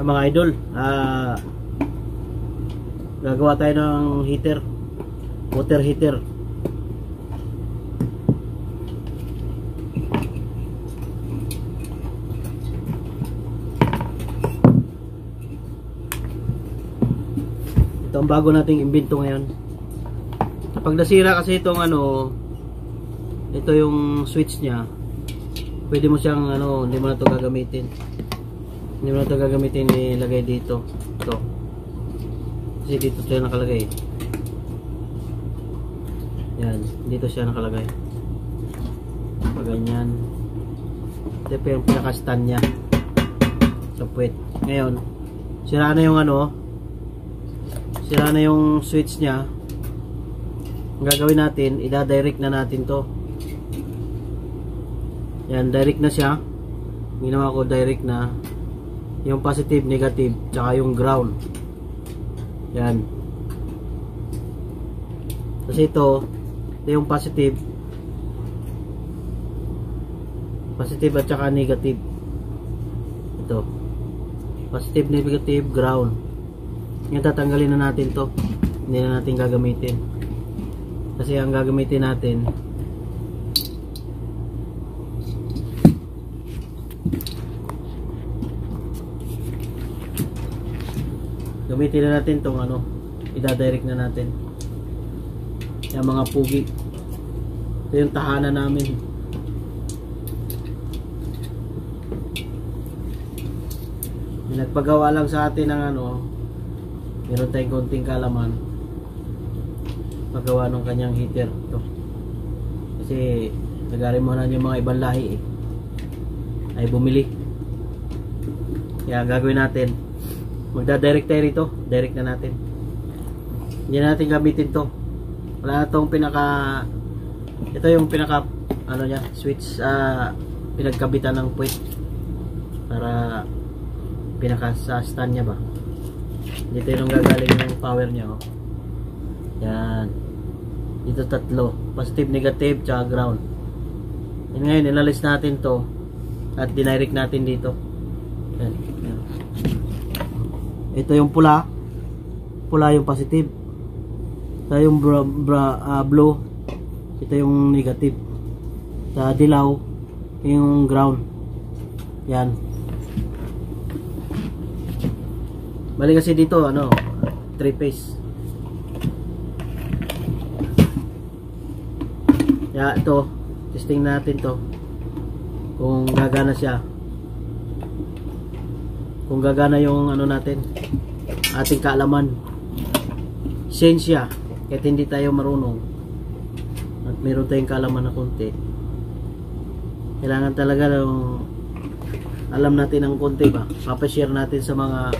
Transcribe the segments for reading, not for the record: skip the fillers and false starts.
mga idol, gagawa tayo ng heater, water heater. Ito ang bago nating imbento ngayon. Kapag nasira kasi itong ito yung switch nya, pwede mo siyang hindi mo na ito gagamitin. Hindi mo na ito gagamitin, ilagay dito. Ito. Kasi dito siya nakalagay. Yan, dito siya nakalagay. Pag ganyan. Ito pa yung pinaka-stand nya. Sa puwet. Ngayon, sira na yung sira na yung switch nya. Ang gagawin natin, ida-direct na natin to. Yan, direct na siya. Ginawa ko direct na yung positive, negative, tsaka yung ground. Yan. Kasi ito yung positive at tsaka negative. Ito positive, negative, ground. Yan, tatanggalin na natin to. Hindi na natin gagamitin. Kasi ang gagamitin natin, gamitin na natin tong ida-direct na natin yung mga pugi. Ito yung tahanan namin. Nagpagawa lang sa atin ng meron tayong konting kalaman paggawa ng kanyang heater. Ito kasi nag-arimanan yung mga ibang lahi ay bumili, kaya gagawin natin, magda-direct tayo rito. Direct na natin. Hindi na natin gamitin to. Wala na tong ito yung pinaka nya, switch, pinagkabitan ng puwet para pinaka sa stand nya ba. Dito yung gagaling yung power nya. Yan. Dito tatlo, positive, negative, tsaka ground. Yan, ngayon inalis natin to at dinirect natin dito. Yan. Yan. Ito yung pula yung positive. Ito yung blue, ito yung negative. Sa dilaw yung ground. Yan. Bali kasi dito 3 phase. Ya, ito testing natin to kung gagana siya, kung gagana yung natin, ating kaalaman, siyensya. Kahit hindi tayo marunong at meron tayong kaalaman na konti, kailangan talaga alam natin ng konti ba, papashare natin sa mga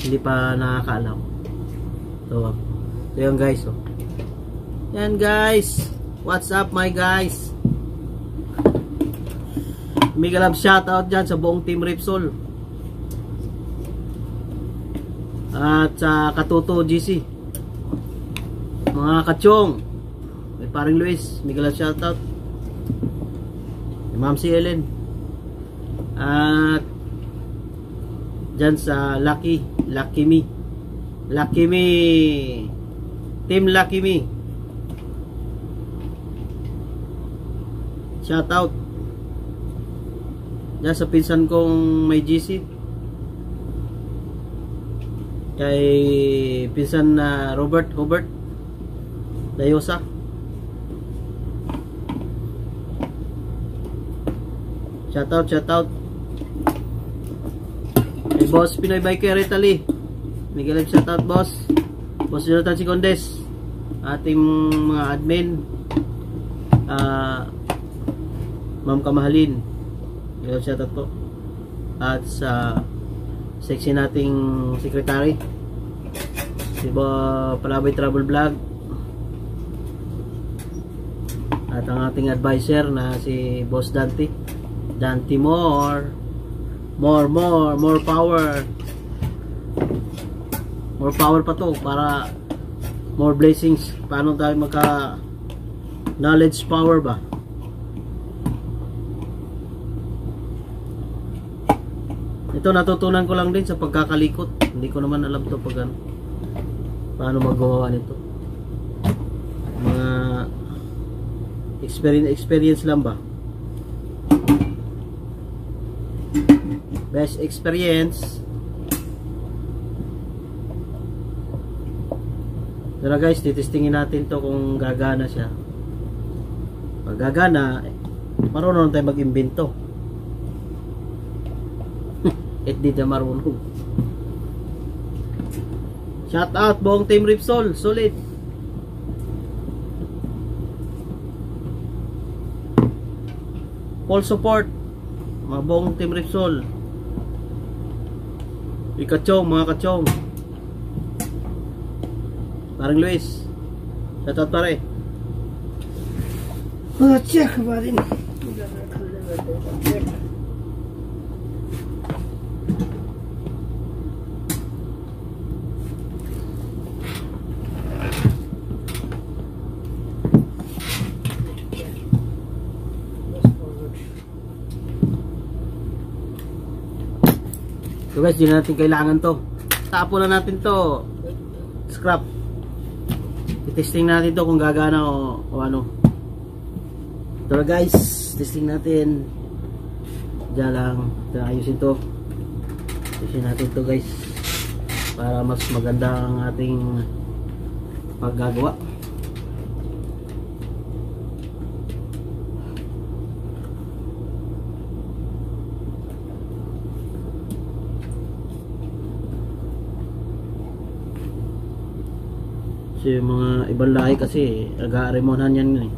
hindi pa nakakaalam. So yun guys, yan guys, what's up my guys? Mega love shoutout dyan sa buong team Repsol at sa Katuto GC, mga kachong, may paring Luis, mega love shoutout, Ma'am si Ellen, at dyan sa Lucky Me, Team Lucky Me, shout out dyan sa pinsan kong may GC, kay pinsan na Hubert Dayosa, shout out kay Boss Pinoy Biker Italy, Miguel, shout out boss Jonathan Sicondes, ating mga admin, Ma'am Kamahalin, shout out po, at sa sexy nating secretary si Palaboy Travel Vlog, at ang ating advisor na si Boss Dante more power pa to, para more blessings. Paano tayo magka knowledge power ba? Ito natutunan ko lang din sa pagkakalikot. Hindi ko naman alam to pag ano, paano magawa nito. Mga experience lang ba? Best experience. Pero guys, titestingin natin to kung gagana siya. Pag gagana, marunong tayo mag-imbento. At di na marunong. Shout out buong Team Ripsol, solid. Full support mga buong Team Ripsol. Ikachong, mga kachong. Parang Luis. Shout out pare. Check ba rin? So guys, di na natin kailangan to. Tapo na natin to. Scrap. I-testing natin to kung gagana o ano. Ito na guys, testing natin. Diyan lang. Ayusin to. Ayusin natin to guys. Para mas maganda ang ating paggagawa. Kasi yung mga ibang lahi kasi nag-aarimonan yan eh.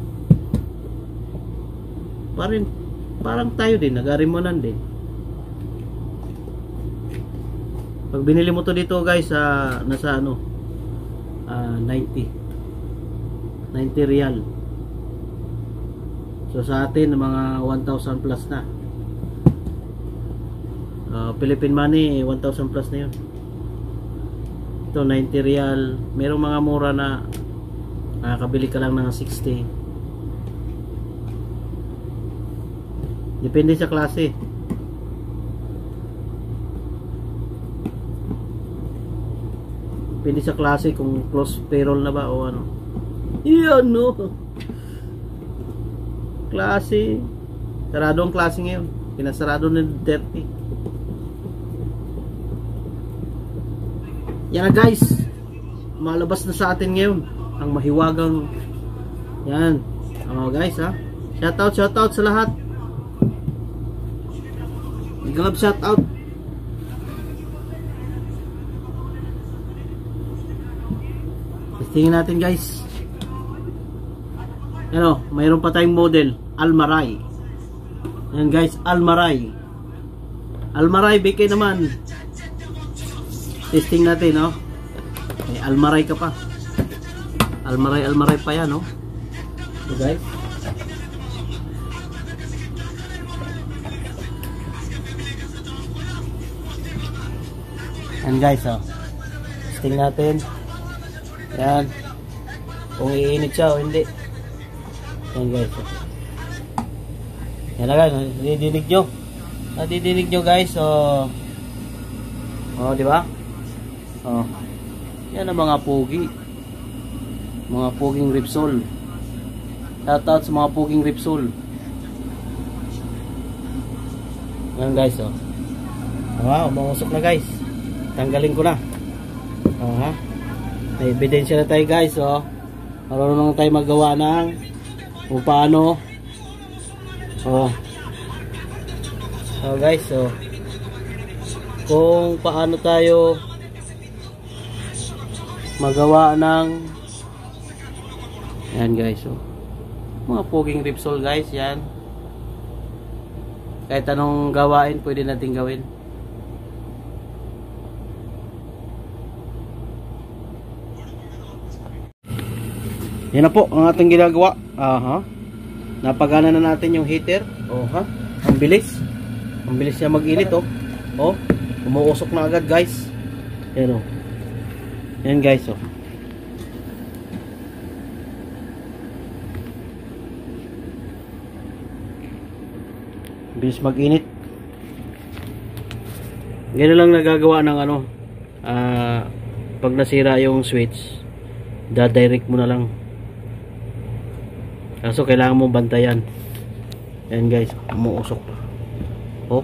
Parang tayo din nag-aarimonan din. Pag binili mo to dito guys, nasa ano 90 real. So sa atin mga 1,000 plus na. Philippine money 1,000 plus na yun. Ito 90 real. Merong mga mura na nakakabili ka lang ng 60. Depende sa klase. Depende sa klase kung close payroll na ba o ano. Iyan no. Klase. Sarado ang klase ngayon. Pinasarado na 30. Yan na guys, malabas na sa atin ngayon ang mahiwagang yan. Guys ha, shout out sa lahat. Galab shout out. Testingin natin guys. Ano, mayroon pa tayong model Almaray. Yan guys, Almaray bigay naman. Testing natin, no? May Almaray ka pa. Almaray pa yan, no? So guys. Yan guys, oh. Testing natin. Yan. Kung iinit siya o hindi. Yan guys, oh. Yan na guys, nadidinig nyo guys, oh, di ba? Oh. Yan ang mga pogi. Mga poging Ripsol. Shout out sa mga poging Ripsol. Yan guys, oh. Wow, umusok na guys. Tanggalin ko na. Ha? May ebidensya na tayo guys, oh. Marunong na tayo magawa ng kung paano. Oh. So guys, oh. Kung paano tayo magawa ng yan guys, oh. Mga poging Ripsol guys, yan. Kahit anong gawain pwede natin gawin. Yan na po ang ating ginagawa. Napagana na natin yung heater. Ang bilis. Ang bilis niya mag-init, oh. Umuusok na agad guys. Yan, oh. Yan guys, oh. Bilis mag-init. Ganun lang nagagawa ng ano, pag nasira yung switch, dadirect mo na lang. Kaso kailangan mo bantayan. Ayan guys, umuusok pa. Oh.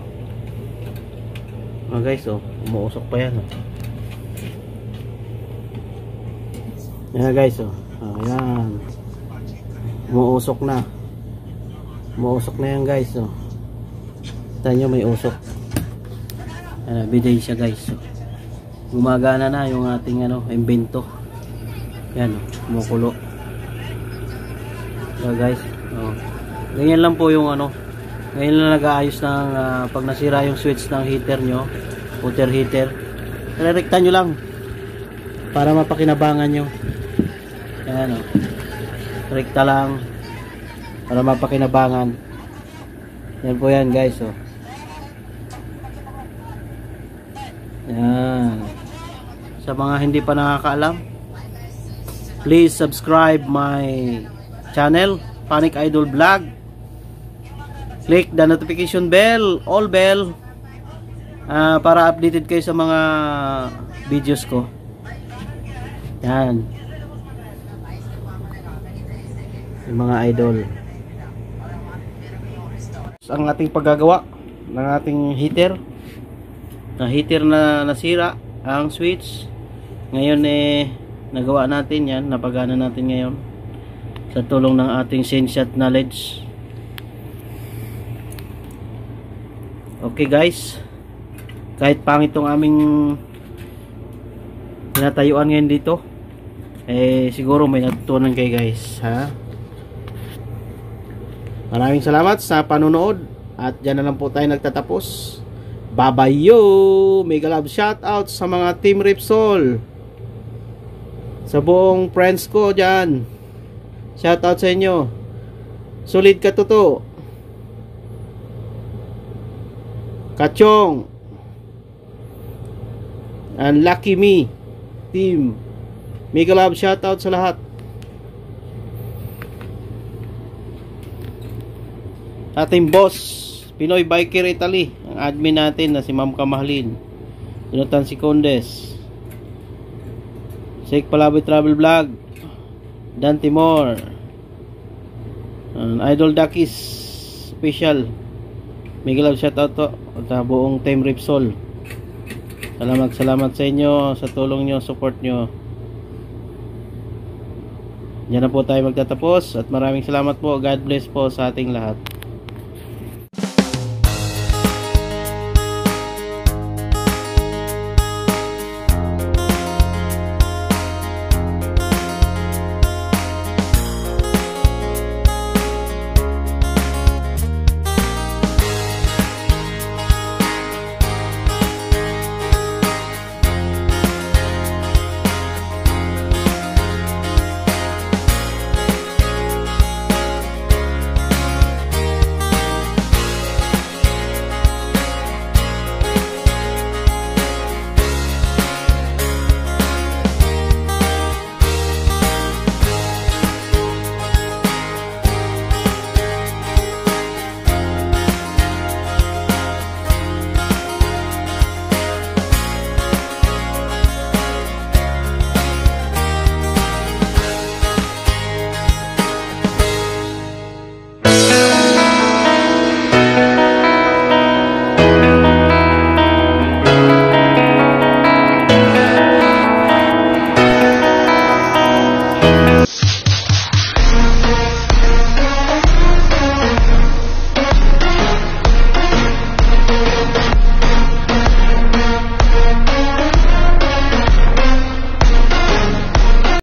Guys, oh, umuusok pa yan. Oh. Ayan guys, oh. Ayan. Umuusok na. Umuusok na yan guys, oh. Kita nyo may usok. Biday siya guys. Gumagana na yung ating ano, imbento. Yan, kumukulo. So guys, oh. Ganyan lang po yung ano. Ngayon lang nag-aayos ng pag nasira yung switch ng heater nyo, water heater. Rerekta nyo lang para mapakinabangan nyo. Yan, oh. Rekta lang para mapakinabangan. Yan po yan guys, oh. Yan. Sa mga hindi pa nakakaalam, please subscribe my channel, Panic Idol Vlog. Click the notification bell, all bell, para updated kayo sa mga videos ko. Yan. Yung mga idol. Ang ating paggagawa ng ating heater. Na heater na nasira ang switch. Ngayon nagawa natin yan, napagana natin ngayon sa tulong ng ating Senshot knowledge. Okay guys, kahit pangit tong aming tinatayuan ngayon dito, siguro may natutunan kayo guys, ha? Maraming salamat sa panonood at dyan na lang po tayo nagtatapos. Bye-bye yo! Mega love shoutout sa mga Team Repsol, sa buong friends ko dyan. Shoutout sa inyo. Solid ka toto. Kachong and Lucky Me Team. Mega love shoutout sa lahat. Ating boss Pinoy Biker Italy, ang admin natin na si Ma'am Kamahlin, Jonathan Sicondes, Sek Palaboy Travel Vlog, Dan Timor, Idol Dakis Special. Mega love shoutout to sa buong Team Repsol. Salamat sa inyo, sa tulong nyo, support nyo. Diyan na po tayo magtatapos at maraming salamat po. God bless po sa ating lahat.